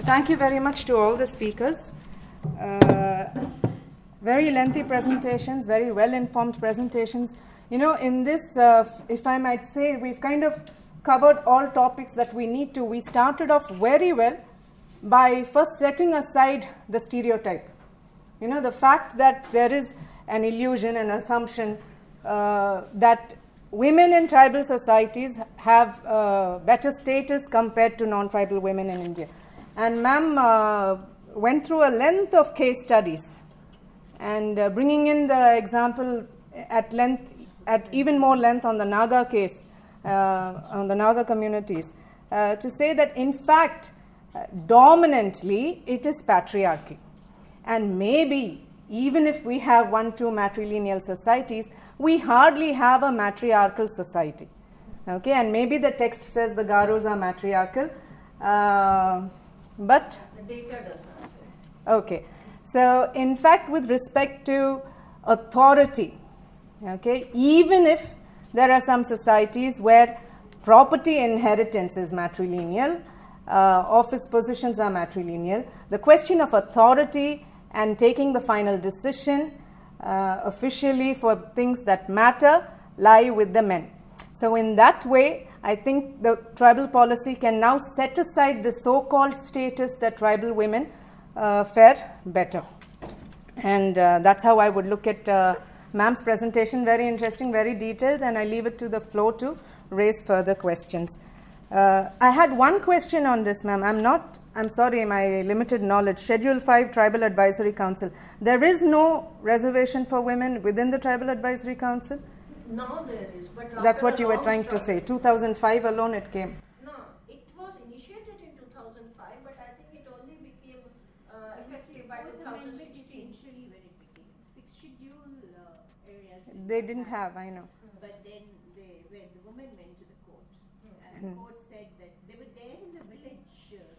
Thank you very much to all the speakers. Very lengthy presentations, very well-informed presentations. You know, in this, if I might say, we've kind of covered all topics that we need to. We started off very well by first setting aside the stereotype. You know, the fact that there is an illusion, an assumption that women in tribal societies have better status compared to non-tribal women in India. And ma'am went through a length of case studies and bringing in the example at even more length on the Naga case, on the Naga communities, to say that in fact, dominantly it is patriarchy. And maybe even if we have 1-2 matrilineal societies, we hardly have a matriarchal society. Okay, and maybe the text says the Garos are matriarchal, but the data does not say. Okay, so in fact, with respect to authority, okay, even if there are some societies where property inheritance is matrilineal, office positions are matrilineal, the question of authority and taking the final decision officially for things that matter lie with the men. So in that way, I think the tribal policy can now set aside the so-called status that tribal women fare better. And that's how I would look at ma'am's presentation. Very interesting, very detailed, and I leave it to the floor to raise further questions. I had one question on this, ma'am. I'm sorry, my limited knowledge. Schedule 5 Tribal Advisory Council. There is no reservation for women within the Tribal Advisory Council? Now there is, but that's what you were trying to say. 2005 alone it came. No, it was initiated in 2005, but I think it only became effective by 2016. Essentially when it became 6 schedule areas. They didn't have, I know. But then the women went to the court, and the court said that they were there in the village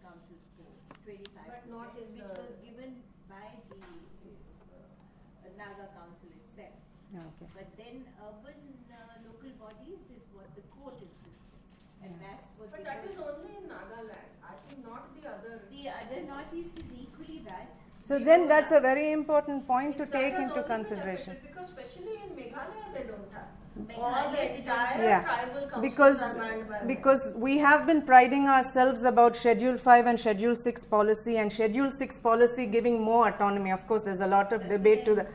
council courts, 25%, but not in which was given by the Naga council itself. Okay. But then urban local bodies is what the court insisted, and that's what. But that is only in Nagaland. I think not the other. The other northeast is equally that. So then that's a very important point to take into consideration. Because especially in Meghalaya they don't have. Meghalaya, All the entire tribal councils are manned by because we have been priding ourselves about Schedule 5 and Schedule 6 policy, and Schedule 6 policy giving more autonomy. Of course, there's a lot of debate to the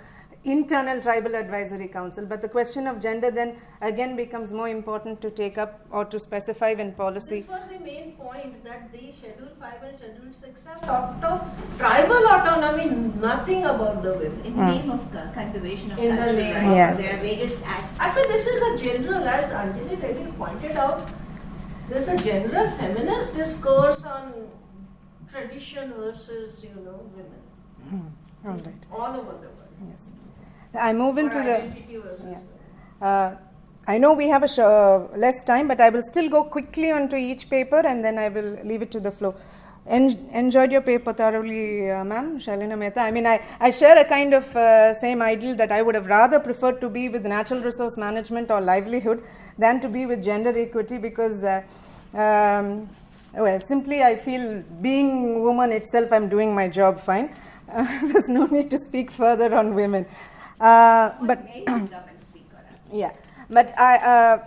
internal tribal advisory council, but the question of gender then again becomes more important to take up or to specify in policy. This was the main point, that the Schedule 5 and Schedule 6 have talked of tribal autonomy, nothing about the women. In the name of conservation of In the cultural name rights, of- Yeah. there are various acts. I mean, this is a general, as Anjali Reddy pointed out, this is a general feminist discourse on tradition versus, women. All right. All over the world. Yes. I move into Or the. identity versus women. I know we have less time, but I will still go quickly onto each paper and then I will leave it to the floor. Enjoyed your paper thoroughly, ma'am, Shalina Mehta. I mean, I share a kind of same ideal that I would have rather preferred to be with natural resource management or livelihood than to be with gender equity, because, well, simply I feel being woman itself, I'm doing my job fine. There's no need to speak further on women. But yeah, but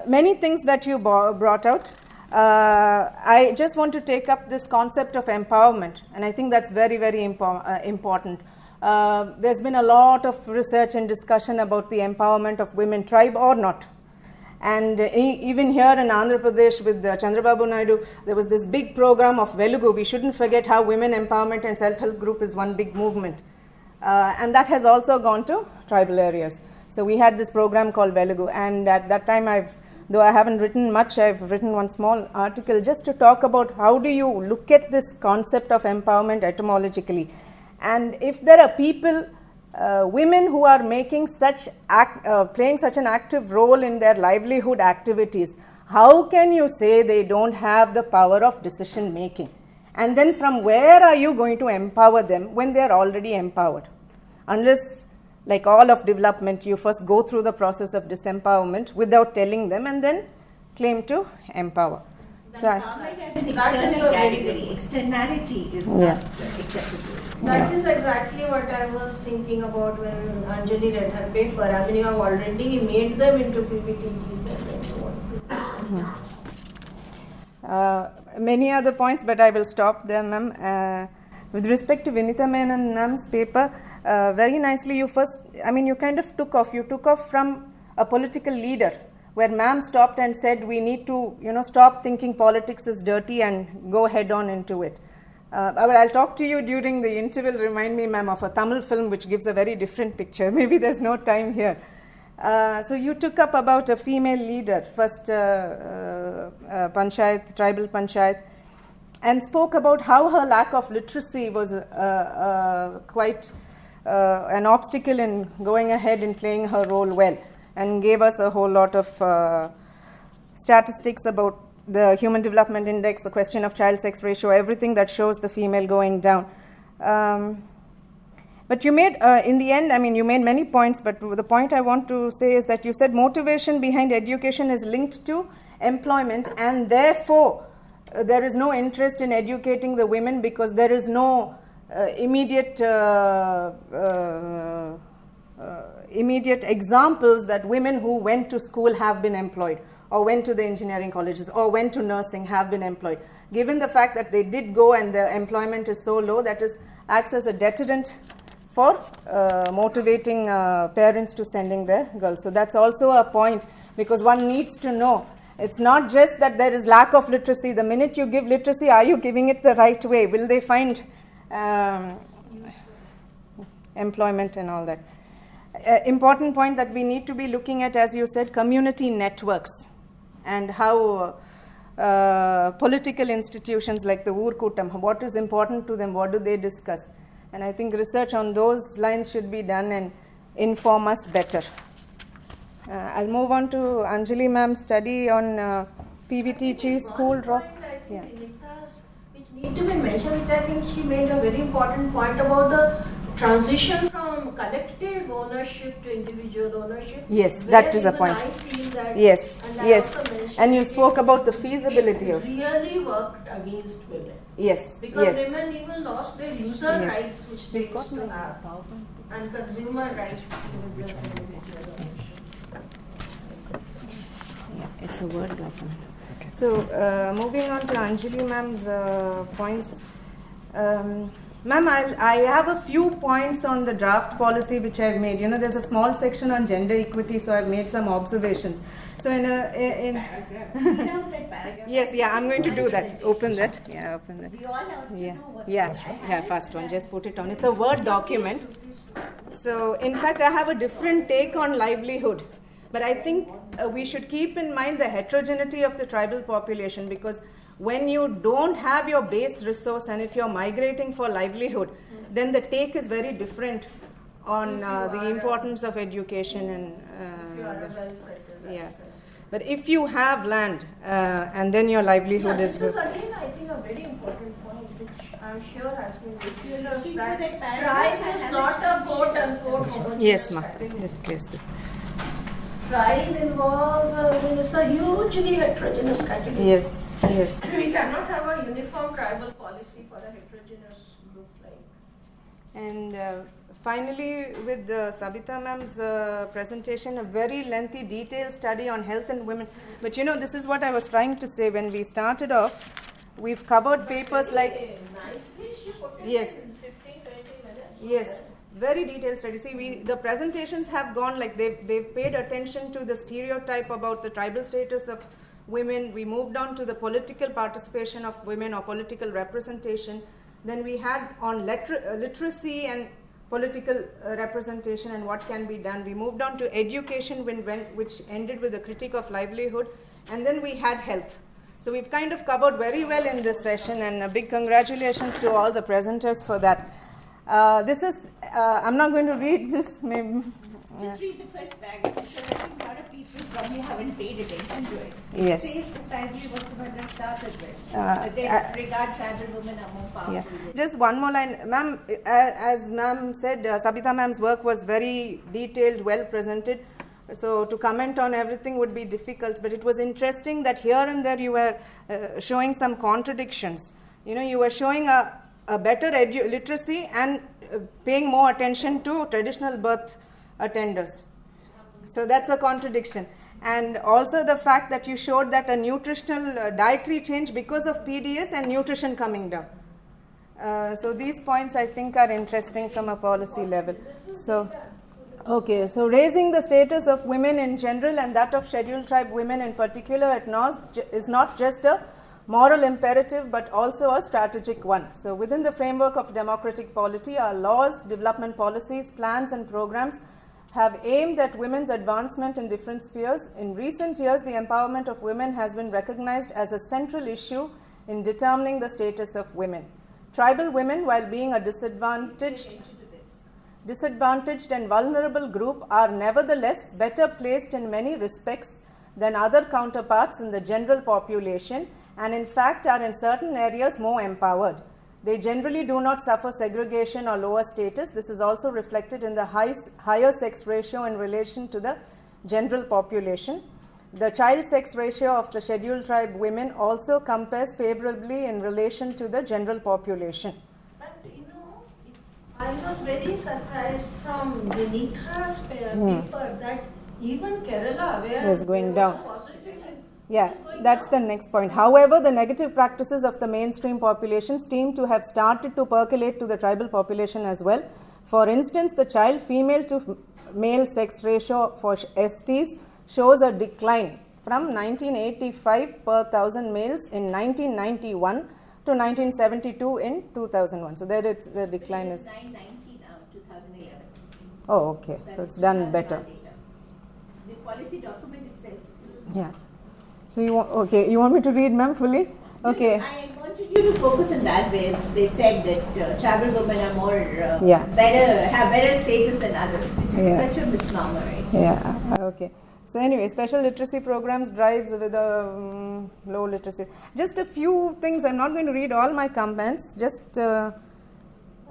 many things that you brought out, I just want to take up this concept of empowerment, and I think that's very, very important. There's been a lot of research and discussion about the empowerment of women, tribe or not. And even here in Andhra Pradesh with Chandrababu Naidu, there was this big program of Velugu. We shouldn't forget how women empowerment and self-help group is one big movement. And that has also gone to tribal areas. So we had this program called Velugu, and at that time, though I haven't written much, I've written one small article just to talk about how do you look at this concept of empowerment etymologically. And if there are people, women who are making playing such an active role in their livelihood activities, how can you say they don't have the power of decision making? And then from where are you going to empower them when they are already empowered? Unless, like all of development, you first go through the process of disempowerment without telling them and then claim to empower. So I- Comment as an That is external a very category. good- Externality is Yeah. not acceptable. That is exactly what I was thinking about when Anjali read her paper. I mean, you have already made them into PPTGs and then you want to. Many other points, but I will stop there, ma'am. With respect to Vinita Menon ma'am's paper, very nicely you kind of took off from a political leader, where ma'am stopped and said we need to, stop thinking politics is dirty and go head on into it. But I'll talk to you during the interval, remind me, ma'am, of a Tamil film which gives a very different picture. Maybe there's no time here. So you took up about a female leader, first panchayat, tribal panchayat, and spoke about how her lack of literacy was quite an obstacle in going ahead in playing her role well, and gave us a whole lot of statistics about the Human Development Index, the question of child sex ratio, everything that shows the female going down. But you made, in the end, you made many points, but the point I want to say is that you said motivation behind education is linked to employment, and therefore there is no interest in educating the women because there is no immediate examples that women who went to school have been employed, or went to the engineering colleges, or went to nursing have been employed. Given the fact that they did go and the employment is so low, that acts as a deterrent for motivating parents to sending their girls. So that's also a point, because one needs to know. It's not just that there is lack of literacy. The minute you give literacy, are you giving it the right way? Will they find employment and all that? Important point that we need to be looking at, as you said, community networks, and how political institutions like the Urkutam, what is important to them, what do they discuss? And I think research on those lines should be done and inform us better. I'll move on to Anjali ma'am's study on PVTG school drop. Yeah. Which need to be mentioned, which I think she made a very important point about the transition from collective ownership to individual ownership. Yes, that is a point. I feel that, yes, and yes. I also mentioned And you spoke about the feasibility it of. really worked against women. Yes, Because yes. women even lost their user Yes. rights, which they used to have, and consumer rights with their individual ownership. Yeah, it's a Word document. Okay. So, moving on to Anjali ma'am's points. Ma'am, I have a few points on the draft policy which I've made. There's a small section on gender equity, so I've made some observations. So Read out that paragraph. Yes, yeah, I'm going to do that. Open that. Yeah, open that. We all ought to Yeah, know what yeah, first one. Just put it on. It's a Word document. So, in fact, I have a different take on livelihood. But I think we should keep in mind the heterogeneity of the tribal population, because when you don't have your base resource and if you're migrating for livelihood, then the take is very different on the importance of education and yeah. But if you have land and then your livelihood This is is again, I think, a very important point, which I'm sure has been discussed, looking that for that paragraph, tribe is I not have a quote unquote homogeneous yes, ma. category. Let's place this. Tribe involves, it's a hugely heterogeneous category. Yes, yes. We cannot have a uniform tribal policy for a heterogeneous group like. And finally, with Sabita ma'am's presentation, a very lengthy, detailed study on health and women. But this is what I was trying to say when we started off. We've covered papers like. Nicely she put it Yes. in 15-20 minutes. Yes, very detailed study. See, the presentations have gone like they've paid attention to the stereotype about the tribal status of women. We moved on to the political participation of women or political representation. Then we had on literacy and political representation and what can be done. We moved on to education, which ended with a critique of livelihood, and then we had health. So we've kind of covered very well in this session, and a big congratulations to all the presenters for that. This is, I'm not going to read this, maybe. Just read the first paragraph, because I think a lot of people probably haven't paid attention to it. Yes. It says precisely what Subhadra started with. That they regard tribal women are more powerful. Yeah. Just one more line. Ma'am, as ma'am said, Sabita ma'am's work was very detailed, well presented. So to comment on everything would be difficult, but it was interesting that here and there you were showing some contradictions. You were showing a better literacy and paying more attention to traditional birth attenders. So that's a contradiction. And also the fact that you showed that a nutritional dietary change because of PDS and nutrition coming down. So these points I think are interesting from a policy level. So raising the status of women in general and that of scheduled tribe women in particular is not just a moral imperative but also a strategic one. So within the framework of democratic polity, our laws, development policies, plans and programs have aimed at women's advancement in different spheres. In recent years, the empowerment of women has been recognized as a central issue in determining the status of women. Tribal women, while being a disadvantaged and vulnerable group, are nevertheless better placed in many respects than other counterparts in the general population, and in fact are in certain areas more empowered. They generally do not suffer segregation or lower status. This is also reflected in the higher sex ratio in relation to the general population. The child sex ratio of the scheduled tribe women also compares favorably in relation to the general population. But I was very surprised from Vinitha's paper that even Kerala, where is going down. Positive, yeah, that's the next point. However, the negative practices of the mainstream population seem to have started to percolate to the tribal population as well. For instance, the child female to male sex ratio for STs shows a decline from 1985 per 1,000 males in 1991 to 1972 in 2001. So there it's the decline is 990 now, 2011. Oh, okay. So it's done better. The policy document itself. Yeah. So you want me to read, ma'am, fully? Okay. I wanted you to focus on that where they said that tribal women are more have better status than others, which is such a misnomer. Right? Yeah. Okay. So anyway, special literacy programs drives with a low literacy. Just a few things. I'm not going to read all my comments. Just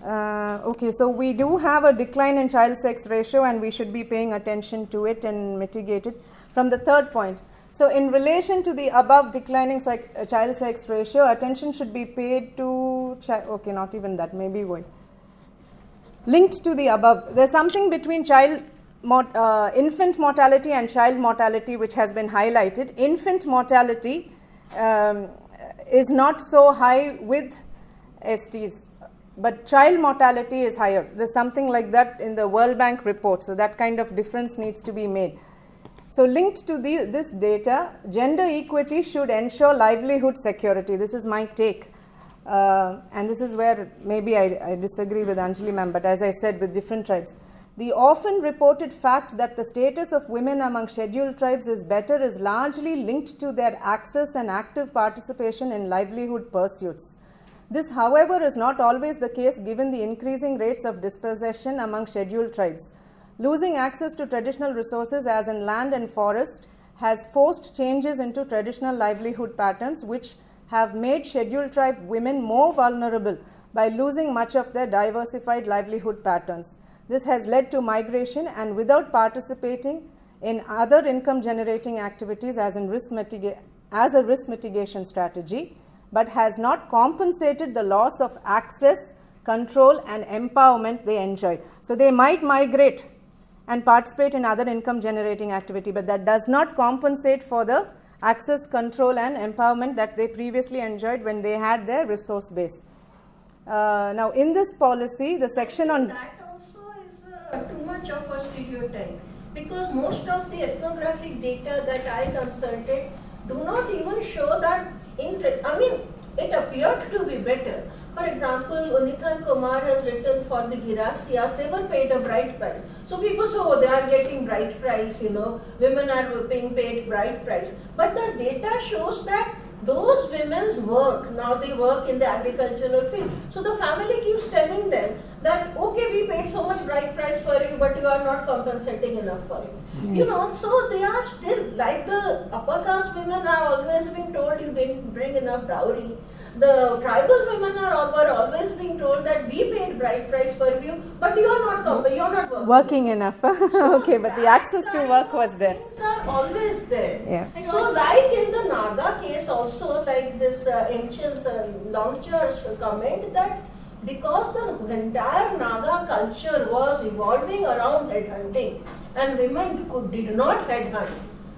okay. So we do have a decline in child sex ratio, and we should be paying attention to it and mitigate it. From the third point. So in relation to the above declining child sex ratio, attention should be paid to, not even that, maybe going. Linked to the above, there's something between infant mortality and child mortality which has been highlighted. Infant mortality is not so high with STs, but child mortality is higher. There's something like that in the World Bank report, so that kind of difference needs to be made. So linked to this data, gender equity should ensure livelihood security. This is my take. And this is where maybe I disagree with Anjali ma'am, but as I said, with different tribes. The often reported fact that the status of women among scheduled tribes is better is largely linked to their access and active participation in livelihood pursuits. This, however, is not always the case given the increasing rates of dispossession among scheduled tribes. Losing access to traditional resources as in land and forest has forced changes into traditional livelihood patterns which have made scheduled tribe women more vulnerable by losing much of their diversified livelihood patterns. This has led to migration, and without participating in other income generating activities as a risk mitigation strategy, but has not compensated the loss of access, control and empowerment they enjoyed. So they might migrate and participate in other income generating activity, but that does not compensate for the access, control and empowerment that they previously enjoyed when they had their resource base. Now in this policy, the section on that also is too much of a stereotype, because most of the ethnographic data that I consulted do not even show that it appeared to be better. For example, Unithan Kumar has written for the Girasias, they were paid a bride price. So people say, oh, they are getting bride price, women are being paid bride price. But the data shows that those women's work, now they work in the agricultural field. So the family keeps telling them that, okay, we paid so much bride price for you, but you are not compensating enough for it. So they are still, like the upper caste women are always being told you didn't bring enough dowry. The tribal women were always being told that we paid bright price per view, but you're not working enough. Okay, but the access to work was there. Things are always there. Yeah. So like in the Naga case also, like this Enchil's Longchair's comment that because the entire Naga culture was evolving around headhunting and women did not headhunt.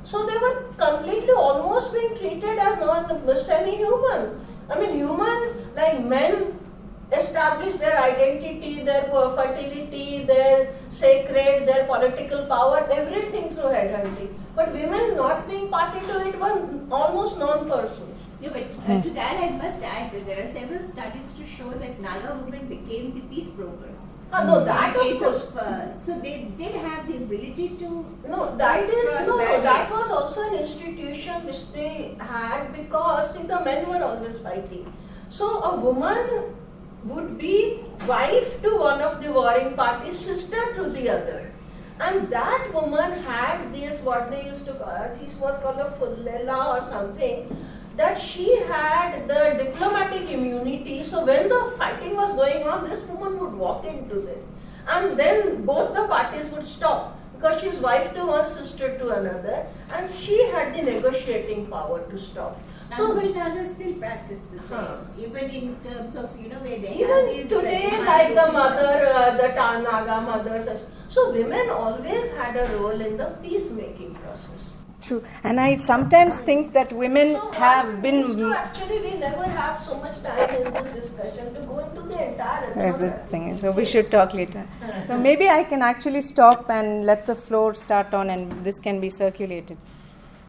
So they were completely almost being treated as semi-human. I mean, humans, like men, establish their identity, their fertility, their sacred, their political power, everything through headhunting. But women not being party to it were almost non-persons. Yeah, but to that I must add that there are several studies to show that Naga women became the peace brokers. No, that In the of case course. of, so they did have the ability to. That was also an institution which they had because see, the men were always fighting. So a woman would be wife to one of the warring parties, sister to the other. And that woman had this, what they used to call, she was called a fullela or something, that she had the diplomatic immunity. So when the fighting was going on, this woman would walk into it. And then both the parties would stop because she's wife to one, sister to another, and she had the negotiating power to stop. So Nagas still practice the same, even in terms of where they even have these today, like the mother, the Naga mothers. So women always had a role in the peacemaking process. True, and I sometimes think that women So have been. actually, we never have so much time in this discussion to go into the entire. That's the thing. So we should talk later. So maybe I can actually stop and let the floor start on, and this can be circulated.